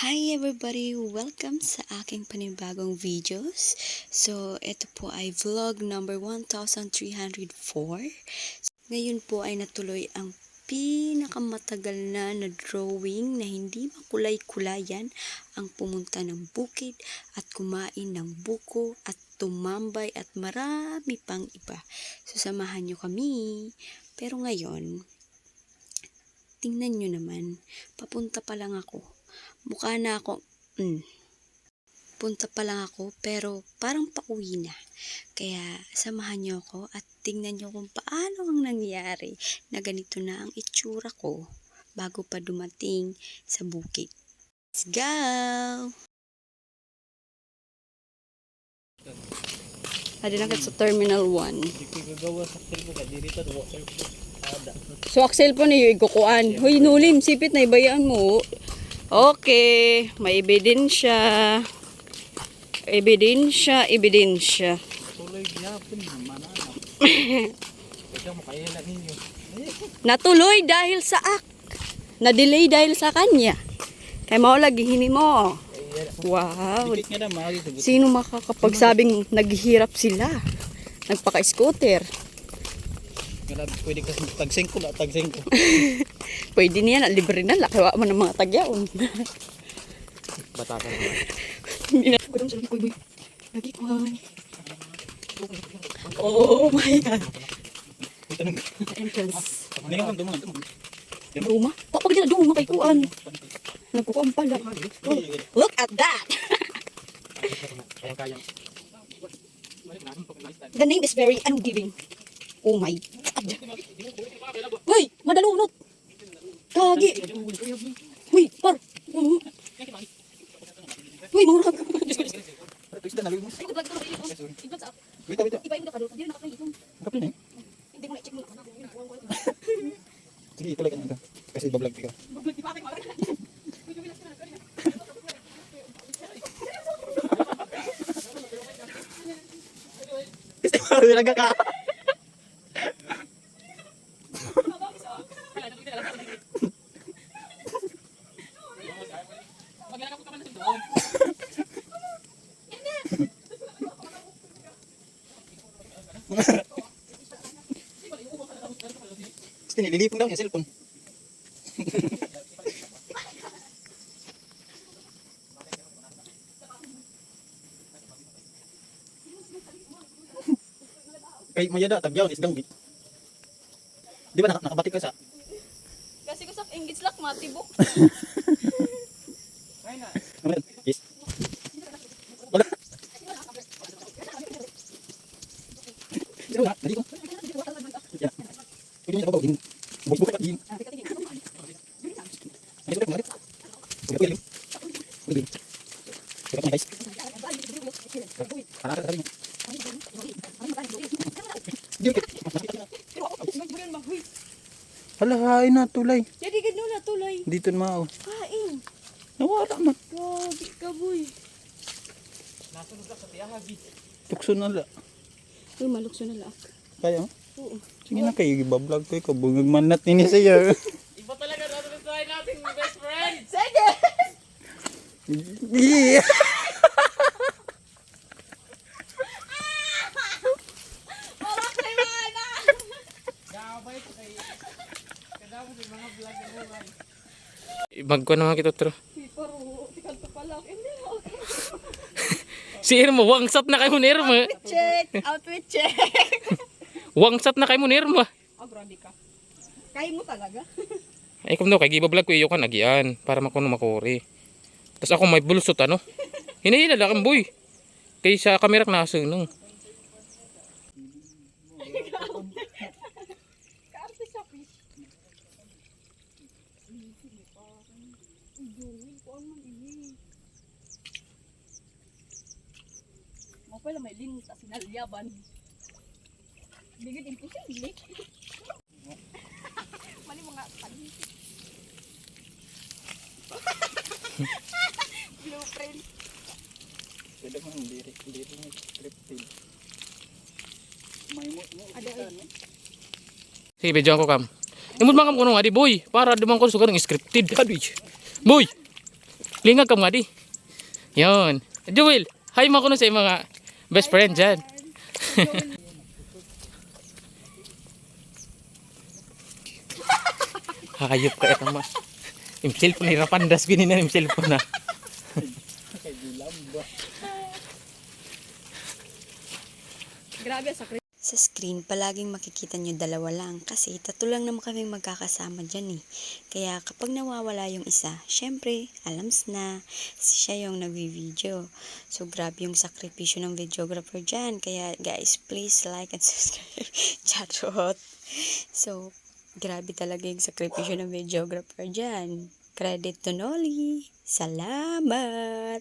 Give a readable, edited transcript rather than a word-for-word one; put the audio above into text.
Hi everybody! Welcome sa aking panibagong videos. So, ito po ay vlog number 1304. Ngayon po ay natuloy ang pinakamatagal na drawing na hindi makulay-kulayan ang pumunta ng bukid at kumain ng buko at tumambay at marami pang iba. So, samahan nyo kami. Pero ngayon, tingnan nyo naman, papunta pa lang ako. Mukha na ako, punta pa lang ako pero parang pauwi na. Kaya samahan niyo ako at tingnan niyo kung paano ang nangyari na ganito na ang itsura ko bago pa dumating sa bukid. Let's go! Adi na sa Terminal 1. So, Axel po niyo ikukuan. Hoy, nulim, sipit na ibayaan mo. Okay, may ebidensya. Ebidensya. Tuloy gyapon naman ana. Ikaw makahila ninyo. Natuloy dahil sa na-delay dahil sa kanya. Kaya mao lagi hini mo. Wow. Dikit nga na magi sagot. Sino makakapagsabing naghihirap sila? Nagpaka-scooter. Kaya pwede ka tag-5 na tag-5. Pwede niya na libre na lakawa mo ng mga tagyaon. Batakan naman. Gudong sa boy. Lagi ko. Oh my god. Entrance. Hindi nga duman. Duma? Pag nila duma kay kuan. Nagkukuan pala. Look at that. Kayang. The name is very ungiving. Oh my god. Hoy, madalunot. Kagi. Hoy, par. Hoy, murag. Twist na lumo. Wait. Kapin eh. Sige, ituloy ka na. Kasi bablog ka. Talaga ka. Gusto nililipong daw yung cellphone. Kay mayada tagyaw is gambit. Di ba nakabatik ka sa? Kasi ko sa engage lock matibok. Yes. Wala. Sino na? Dali ko. Ya. Pwede niya babaw din. Buka din. Ay, sulit mo. Pwede. Pwede. Pwede guys. Para tayo. Hala, hain na tulay. Jadi gano'n na tuloy. Dito na mao. Kain. Nawala man. Grabe ka boy. Tukso na la. Uy, malukso na laak. Kaya mo? Oo. Sige na kayo, ibablog ko ikaw. Bungag manat nini sa'yo. Iba talaga natin nating best friend. Sige! Yeah. Wala kayo mga na! Gabay ko kay kadamo sa mga vlog na buhay. Ibag ko naman kita tro. Pero, tikal pa pala. Hindi na ako. Si Irma, wangsat na kay mo Irma. Outfit check! Wangsat na kay mo Irma. Oh, grabe ka. Kaya mo talaga. Ay kung daw kay gibablog ko iyo kan agian para makuno makuri. Tapos ako may bulsot ano. Hinahila lang boy. Kay sa kamera nasunong. Kaarte sa fish. Mo pala may linis sa sinalyaban. Bigit imposible. Mali mga panis. Blueprint. Pwede mo ang lirik scripted. May mo Ada Sige, bedyan ko kam. Imod man kam kuno nga di boy para dumang ko sugar ng scripted. Boy. Lingag ka mga di. Yun. Jewel, hi mo ko sa mga best friend dyan. Hayop ka ito ma. Yung cellphone, hirapandas gini na yung cellphone na. Grabe sa Sa screen, palaging makikita nyo dalawa lang kasi tatlo lang naman kaming magkakasama dyan eh. Kaya kapag nawawala yung isa, syempre, alams na, siya yung nagvi-video. So, grabe yung sakripisyo ng videographer dyan. Kaya, guys, please like and subscribe. Charot. So, grabe talaga yung sakripisyo ng videographer dyan. Credit to Nolly. Salamat!